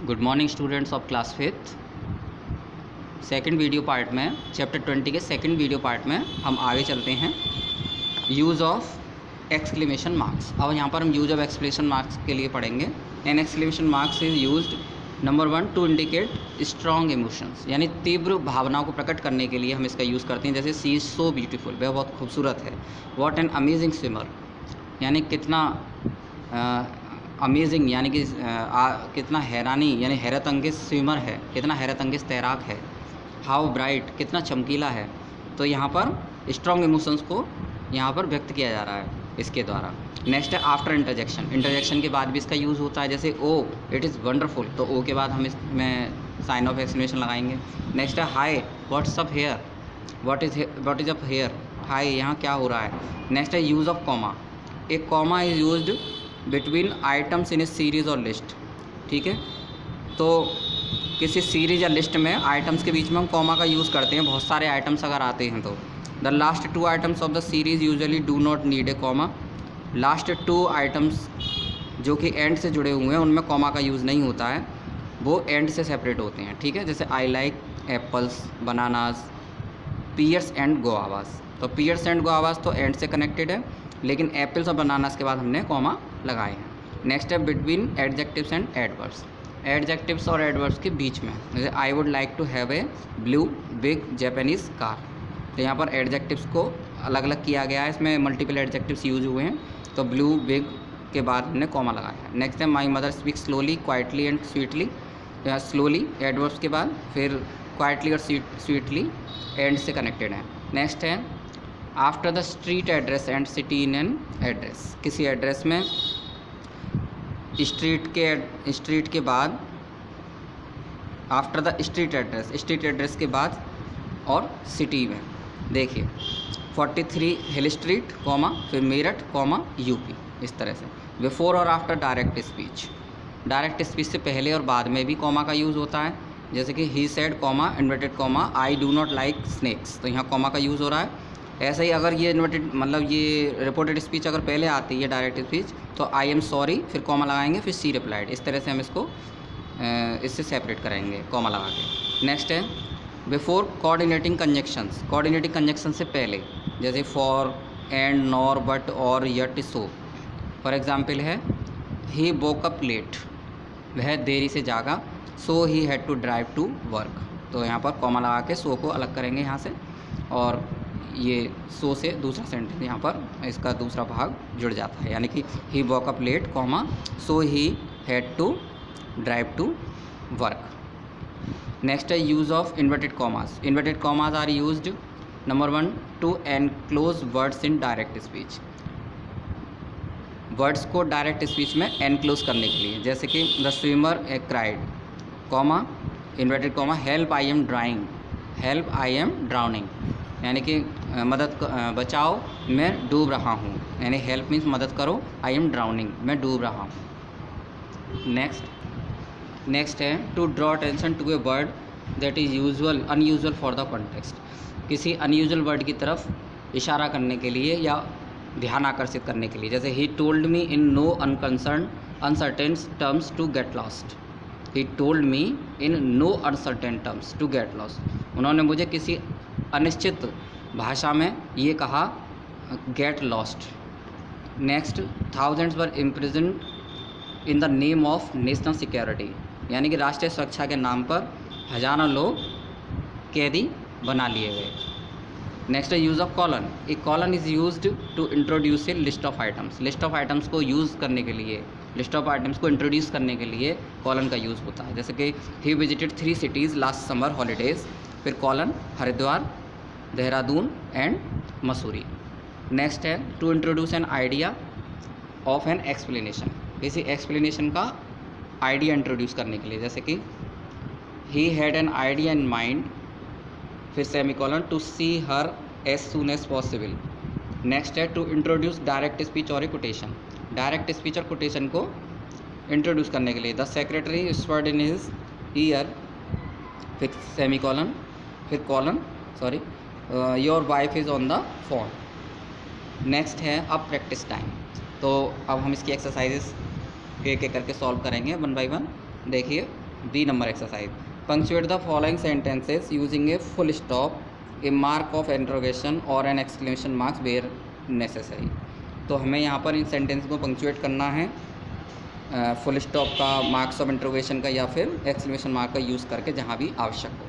Good morning students of class fifth. Second video part में chapter 20 के second video part में हम आगे चलते हैं। Use of exclamation marks. अब यहाँ पर हम यूज़ ऑफ एक्सक्लेमेशन मार्क्स के लिए पढ़ेंगे। An exclamation marks is used number 1 to indicate strong emotions, यानी तीव्र भावनाओं को प्रकट करने के लिए हम इसका यूज़ करते हैं। जैसे सी इज़ सो ब्यूटीफुल, वह बहुत खूबसूरत है। व्हाट एन अमेजिंग स्विमर, यानी कितना अमेजिंग यानी कि कितना हैरानी यानी हैरत अंगेज स्विमर है, कितना हैरत अंगेज तैराक है। हाउ ब्राइट, कितना चमकीला है। तो यहाँ पर स्ट्रॉन्ग इमोशंस को यहाँ पर व्यक्त किया जा रहा है इसके द्वारा। नेक्स्ट है आफ्टर इंटरजेक्शन। इंटरजेक्शन के बाद भी इसका यूज़ होता है, जैसे ओ इट इज़ वंडरफुल, तो ओ के बाद हम इसमें साइन ऑफ एक्सक्लेमेशन लगाएंगे। नेक्स्ट है high what's up here, what is up here, high यहाँ क्या हो रहा है। नेक्स्ट है यूज़ ऑफ कॉमा। एक comma is used between items in A series और लिस्ट। ठीक है, तो किसी सीरीज या लिस्ट में आइटम्स के बीच में हम कॉमा का यूज़ करते हैं। बहुत सारे आइटम्स अगर आते हैं तो the last 2 items of the series usually do not need a comma. Last 2 items जो कि एंड से जुड़े हुए हैं उनमें कॉमा का यूज़ नहीं होता है, वो एंड से सेपरेट होते हैं। ठीक है, जैसे I like apples, bananas, pears and guavas. तो पियर्स एंड गुआवास तो एंड से कनेक्टेड है, लेकिन एप्पल्स और बनानास के बाद हमने कॉमा लगाए हैं। नेक्स्ट है between adjectives and adverbs. Adjectives और एडवर्ब्स के बीच में, जैसे I would like to have a blue big Japanese car. तो यहाँ पर एडजेक्टिव्स को अलग अलग किया गया है, इसमें मल्टीपल एडजेक्टिव्स यूज हुए हैं, तो ब्लू बिग के बाद हमने कॉमा लगाया है। नेक्स्ट है my mother speak slowly quietly and sweetly. यहाँ स्लोली एडवर्ब्स के बाद, फिर क्वाइटली और स्वीटली एंड से कनेक्टेड है। नेक्स्ट है after the street address and city in an address. किसी एड्रेस में स्ट्रीट के बाद, आफ्टर द स्ट्रीट एड्रेस के बाद और सिटी में, देखिए 43 हिल स्ट्रीट कॉमा, फिर मेरठ कॉमा यूपी, इस तरह से। बिफोर और after direct speech. Direct speech से पहले और बाद में भी कॉमा का यूज़ होता है, जैसे कि he said comma inverted comma I do not like snacks, तो यहाँ कॉमा का यूज़ हो रहा है। ऐसे ही अगर ये इन्वर्टेड मतलब ये रिपोर्टेड स्पीच अगर पहले आती है डायरेक्ट स्पीच, तो आई एम सॉरी, फिर कॉमा लगाएंगे, फिर सी रिप्लाइड। इस तरह से हम इसको इससे सेपरेट करेंगे कॉमा लगा के। नेक्स्ट है before coordinating conjunctions. Coordinating conjunction से पहले, जैसे for, and, nor, but, or, yet, so. For example है ही वोक अप लेट, वह देरी से जागा। So he had to drive to work, तो यहाँ पर कॉमा लगा के सो को अलग करेंगे यहाँ से, और ये सो से दूसरा सेंटेंस यहाँ पर इसका दूसरा भाग जुड़ जाता है, यानी कि he walk up late comma so he had to drive to work. Next है use of inverted commas. Inverted commas are used number 1 to enclose words in direct speech. Words को डायरेक्ट स्पीच में enclose करने के लिए, जैसे कि the swimmer a cried comma inverted comma help I am drawing, help I am drowning, यानी कि मदद बचाओ मैं डूब रहा हूँ, यानी हेल्प मीन्स मदद करो, आई एम ड्राउनिंग मैं डूब रहा हूँ। नेक्स्ट है to draw attention to a word that is unusual for the context. किसी अनयूजुअल वर्ड की तरफ इशारा करने के लिए या ध्यान आकर्षित करने के लिए, जैसे he told me in no uncertain terms to get lost. He told me in no uncertain terms to get lost. उन्होंने मुझे किसी अनिश्चित भाषा में ये कहा, get lost. Next thousands were imprisoned in the name of national security, यानी कि राष्ट्रीय सुरक्षा के नाम पर हज़ारों लोग कैदी बना लिए गए। नेक्स्ट है use of colon. A colon is used to introduce a list of items. List of items को यूज़ करने के लिए, लिस्ट ऑफ आइटम्स को इंट्रोड्यूस करने के लिए कॉलन का यूज़ होता है, जैसे कि he visited 3 cities last summer holidays, फिर colon Haridwar, Dehradun and Mussoorie. Next है to introduce an idea of an explanation. किसी एक्सप्लेनेशन का आइडिया इंट्रोड्यूस करने के लिए, जैसे कि he had an idea in mind, फिर semicolon to see her as soon as possible. Next है टू इंट्रोड्यूस डायरेक्ट स्पीच और ए कोटेशन। डायरेक्ट स्पीच और कोटेशन को इंट्रोड्यूस करने के लिए, the secretary whispered in his year, फिर semicolon, फिर colon, sorry, your wife is on the phone. Next है अब प्रैक्टिस टाइम। तो अब हम इसकी एक्सरसाइजेस एक एक करके सॉल्व करेंगे 1 by 1। देखिए B number exercise, punctuate the following sentences using a full stop, a mark of interrogation और an exclamation marks where necessary. तो हमें यहाँ पर इन सेंटेंस को पंक्चुएट करना है फुल स्टॉप का, मार्क्स ऑफ इंटरोगेशन का या फिर एक्सक्लेमेशन मार्क का यूज़ करके जहाँ भी आवश्यक हो।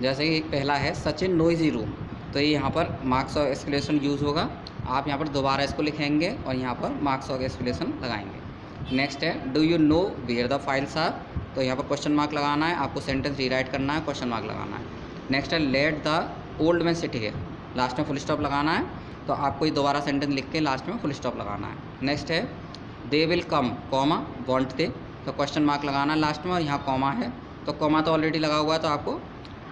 जैसे कि एक पहला है सच ए नोइजी रूम, तो ये यहाँ पर मार्क्स ऑफ एक्सक्लेमेशन यूज़ होगा। आप यहाँ पर दोबारा इसको लिखेंगे और यहाँ पर मार्क्स ऑफ एक्सक्लेमेशन लगाएंगे। नेक्स्ट है do you know where the files are, तो यहाँ पर क्वेश्चन मार्क लगाना है, आपको सेंटेंस रीराइट करना है, क्वेश्चन मार्क लगाना है। नेक्स्ट है let the old man sit here, last में फुल स्टॉप लगाना है, तो आपको ये दोबारा सेंटेंस लिख के लास्ट में फुल स्टॉप लगाना है। नेक्स्ट है दे विल कम कॉमा वांट दे, तो क्वेश्चन मार्क लगाना है लास्ट में, और यहाँ कॉमा है तो कॉमा तो ऑलरेडी लगा हुआ है, तो आपको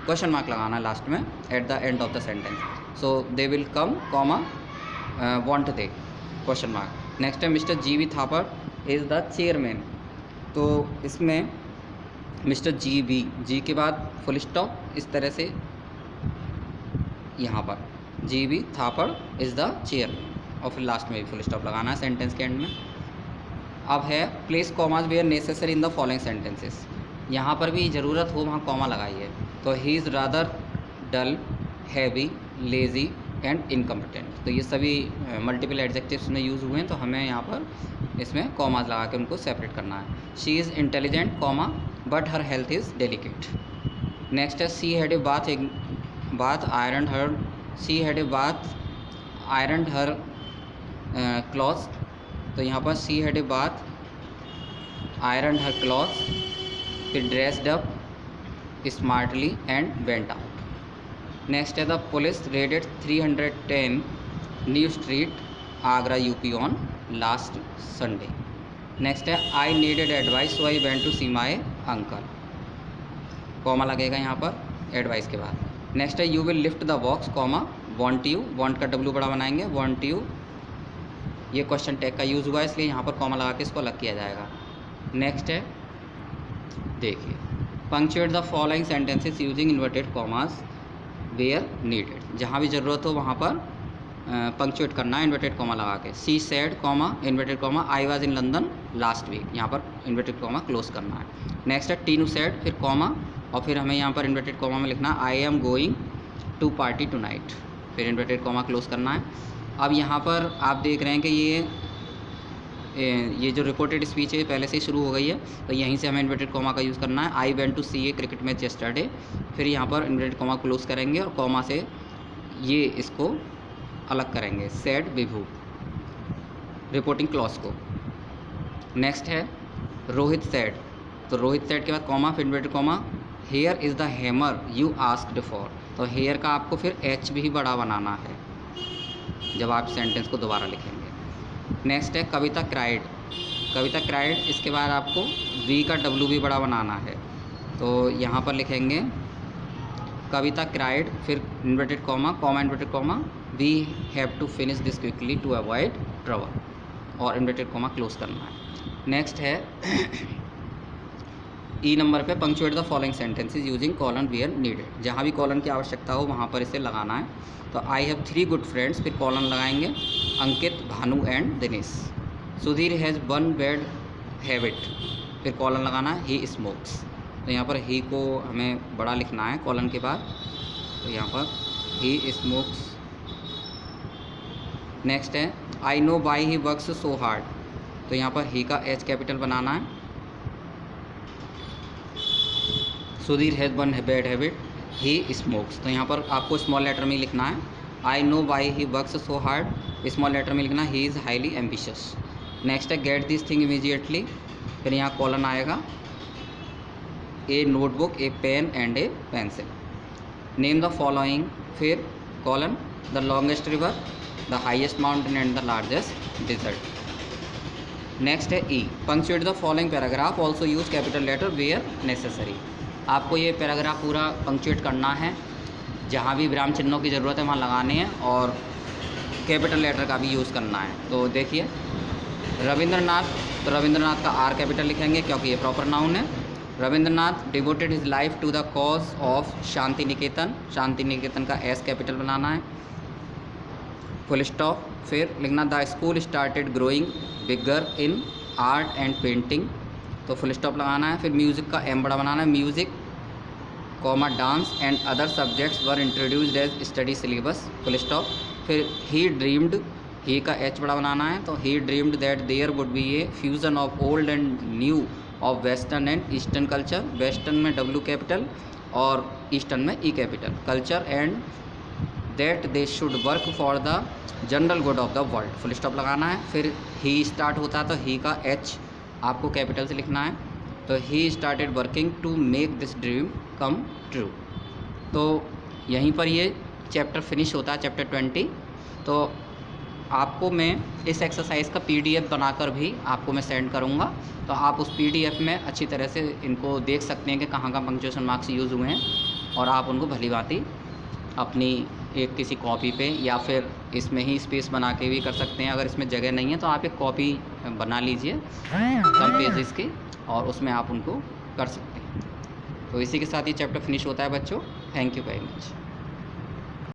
क्वेश्चन मार्क लगाना है लास्ट में at the end of the sentence. So they will come comma want they question mark. Next है Mister G V. Thapar is the chairman, तो इसमें मिस्टर जी.वी. जी के बाद फुल स्टॉप, इस तरह से यहाँ पर G.V.. Thapar is the chairman, और फिर लास्ट में भी फुल स्टॉप लगाना है सेंटेंस के एंड में। अब है place commas where necessary in the following sentences, यहाँ पर भी ज़रूरत हो वहाँ कॉमा लगाइए। तो he is rather dull, heavy, lazy and incompetent, तो ये सभी मल्टीपल एडजेक्टिव्स में यूज़ हुए हैं, तो हमें यहाँ पर इसमें कॉमाज लगा के उनको सेपरेट करना है। She is intelligent comma but her health is delicate. Next है she had a bath iron her, she had a bath iron her clothes, तो यहाँ पर she had a bath iron her clothes, फिर dressed up smartly and went out. Next है the police raided 310 new street Agra UP on last Sunday. Next है I needed advice so I went to see my uncle, comma लगेगा यहाँ पर advice के बाद। Next है you will lift the box comma want you, want का W बड़ा बनाएंगे, वांट यू, ये क्वेश्चन टैग का यूज़ हुआ है इसलिए यहाँ पर कॉमा लगा के इसको अलग किया जाएगा। नेक्स्ट है देखिए punctuate the following sentences using inverted commas where needed, जहाँ भी ज़रूरत हो वहाँ पर पंक्चुएट करना है इन्वर्टेड कॉमा लगा के। She said comma inverted comma I was in London last week, यहाँ पर इन्वर्टेड कॉमा क्लोज करना है। नेक्स्ट है टीनू सेड, फिर कॉमा, और फिर हमें यहाँ पर इन्वर्टेड कॉमा में लिखना है I am going to party tonight, फिर इन्वर्टेड कॉमा क्लोज करना है। अब यहाँ पर आप देख रहे हैं कि ये जो रिपोर्टेड स्पीच है पहले से ही शुरू हो गई है, तो यहीं से हमें इन्वर्टेड कॉमा का यूज़ करना है। I went to see a cricket match yesterday, फिर यहाँ पर इन्वर्टेड कॉमा क्लोज करेंगे और कॉमा से ये इसको अलग करेंगे, सेड विभू, रिपोर्टिंग क्लॉज को। नेक्स्ट है रोहित सेड, तो रोहित सेड के बाद कॉमा, फिर inverted comma, here is the hammer you asked for, तो हेयर का आपको फिर एच भी बड़ा बनाना है जब आप सेंटेंस को दोबारा लिखेंगे। नेक्स्ट है कविता क्राइड, कविता क्राइड, इसके बाद आपको वी का डब्ल्यू भी बड़ा बनाना है, तो यहाँ पर लिखेंगे कविता क्राइड, फिर inverted comma, comma inverted comma, we have to finish this quickly to avoid trouble, और इन्वर्टेड कॉमा क्लोज करना है। नेक्स्ट है ई नंबर पे punctuate the following sentences using colon where needed, जहाँ भी कॉलन की आवश्यकता हो वहाँ पर इसे लगाना है। तो आई हैव 3 गुड फ्रेंड्स, फिर कॉलन लगाएंगे Ankit, Bhanu and Dinesh. Sudhir has 1 bad habit, फिर कॉलन लगाना है ही स्मोक्स, तो यहाँ पर ही को हमें बड़ा लिखना है कॉलन के बाद, तो यहाँ पर ही स्मोक्स। नेक्स्ट है I know why he works so hard, तो यहाँ पर ही का एच कैपिटल बनाना है। Sudhir has 1 bad habit he smokes, तो यहाँ पर आपको स्मॉल लेटर में लिखना है। I know why he works so hard, small letter में लिखना he is highly ambitious. Next है गेट दिस थिंग इमीडिएटली, फिर यहाँ कॉलन आएगा a notebook, a pen and a pencil. Name the following, फिर colon the longest river, the highest mountain and the largest desert. Next है E punctuate the following paragraph, also use capital letter where necessary, आपको ये paragraph पूरा punctuate करना है, जहाँ भी विराम चिन्हों की ज़रूरत है वहाँ लगाने हैं, और कैपिटल लेटर का भी यूज़ करना है। तो देखिए रविंद्रनाथ, तो रविंद्रनाथ का आर कैपिटल लिखेंगे क्योंकि ये प्रॉपर नाउन है। Rabindranath devoted his life to the cause of Shantiniketan, Shantiniketan का एस कैपिटल बनाना है, फुल स्टॉप, फिर लिखना the school started growing bigger in art and painting, तो फुल स्टॉप लगाना है। फिर म्यूज़िक का एम बड़ा बनाना है, music comma dance and other subjects were introduced as study syllabus full stop. फिर ही ड्रीम्ड, ही का एच बड़ा बनाना है, तो he dreamed that there would be a fusion of old and new of western and eastern culture. Western में W capital और eastern में E capital, culture and that they should work for the general good of the world, full stop लगाना है। फिर ही start होता है तो ही का एच आपको कैपिटल से लिखना है, तो he started working to make this dream come true. तो यहीं पर ये चैप्टर फिनिश होता है, चैप्टर 20। तो आपको मैं इस एक्सरसाइज का PDF बनाकर भी आपको मैं सेंड करूँगा, तो आप उस PDF में अच्छी तरह से इनको देख सकते हैं कि कहाँ कहाँ पंक्चुएशन मार्क्स यूज़ हुए हैं, और आप उनको भली भांति अपनी एक किसी कॉपी पे या फिर इसमें ही स्पेस बना के भी कर सकते हैं। अगर इसमें जगह नहीं है तो आप एक कॉपी बना लीजिए कम पेजेस की, और उसमें आप उनको कर सकते हैं। तो इसी के साथ ये चैप्टर फिनिश होता है बच्चों। Thank you very much.